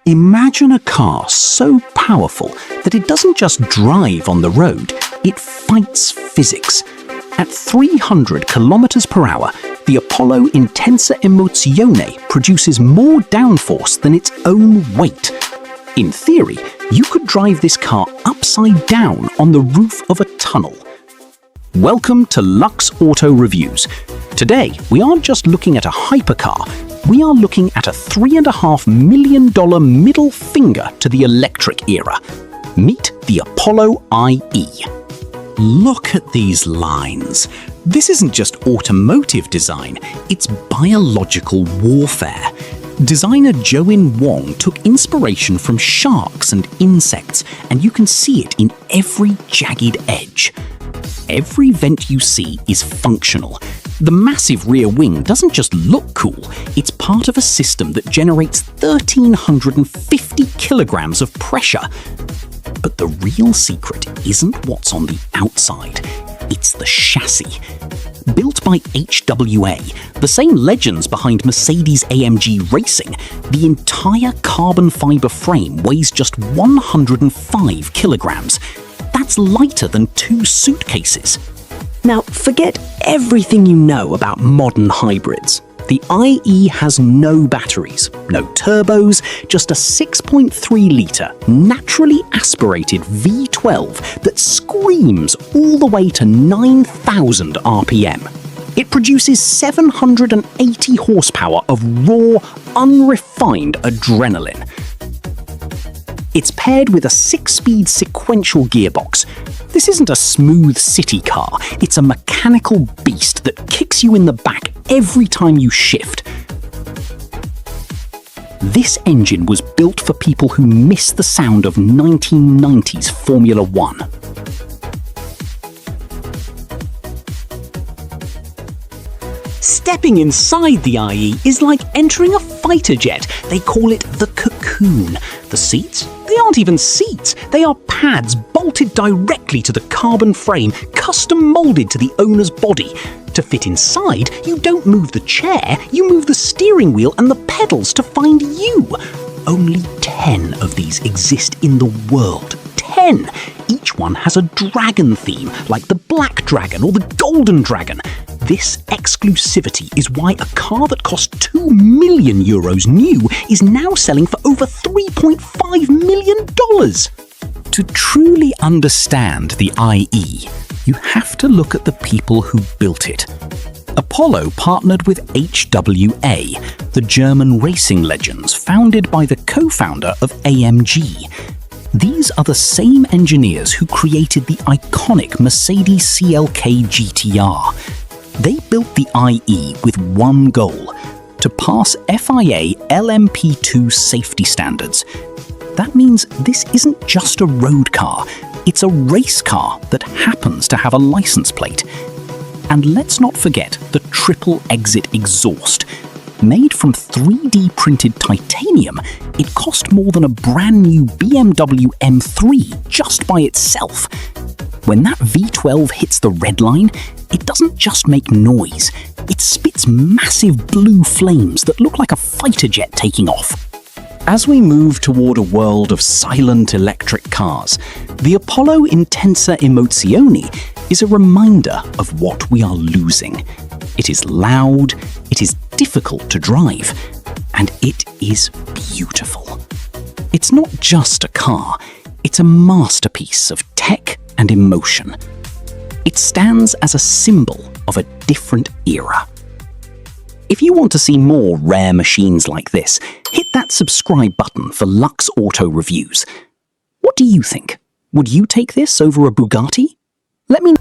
Imagine a car so powerful that it doesn't just drive on the road, it fights physics. At 300 kilometers per hour, the Apollo Intensa Emozione produces more downforce than its own weight. In theory, you could drive this car upside down on the roof of a tunnel. Welcome to Lux Auto Reviews. Today, we aren't just looking at a hypercar, we are looking at a $3.5 million middle finger to the electric era. Meet the Apollo IE. Look at these lines. This isn't just automotive design, it's biological warfare. Designer Join Wong took inspiration from sharks and insects, and you can see it in every jagged edge. Every vent you see is functional. The massive rear wing doesn't just look cool, it's part of a system that generates 1,350 kilograms of pressure. But the real secret isn't what's on the outside, it's the chassis. Built by HWA, the same legends behind Mercedes-AMG Racing, the entire carbon fiber frame weighs just 105 kilograms. That's lighter than 2 suitcases. Now, forget everything you know about modern hybrids. The IE has no batteries, no turbos, just a 6.3-litre, naturally aspirated V12 that screams all the way to 9,000 RPM. It produces 780 horsepower of raw, unrefined adrenaline. It's paired with a 6-speed sequential gearbox. This isn't a smooth city car, it's a mechanical beast that kicks you in the back every time you shift. This engine was built for people who miss the sound of 1990s Formula One. Stepping inside the IE is like entering a fighter jet. They call it the cocoon. The seats? They aren't even seats. They are pads bolted directly to the carbon frame, custom molded to the owner's body. To fit inside, you don't move the chair, you move the steering wheel and the pedals to find you. Only 10 of these exist in the world. 10! Each one has a dragon theme, like the Black Dragon or the Golden Dragon. This exclusivity is why a car that cost €2 million new is now selling for over $3.5 million. To truly understand the IE, you have to look at the people who built it. Apollo partnered with HWA, the German racing legends founded by the co-founder of AMG. These are the same engineers who created the iconic Mercedes CLK GTR. They built the IE with one goal: to pass FIA LMP2 safety standards. That means this isn't just a road car, it's a race car that happens to have a license plate. And let's not forget the triple exit exhaust. Made from 3D printed titanium, it cost more than a brand new BMW M3 just by itself. When that V12 hits the red line, it doesn't just make noise, it spits massive blue flames that look like a fighter jet taking off. As we move toward a world of silent electric cars, the Apollo Intensa Emozione is a reminder of what we are losing. It is loud, it is difficult to drive, and it is beautiful. It's not just a car, it's a masterpiece of tech and emotion. It stands as a symbol of a different era. If you want to see more rare machines like this, hit that subscribe button for Lux Auto Reviews. What do you think? Would you take this over a Bugatti? Let me know.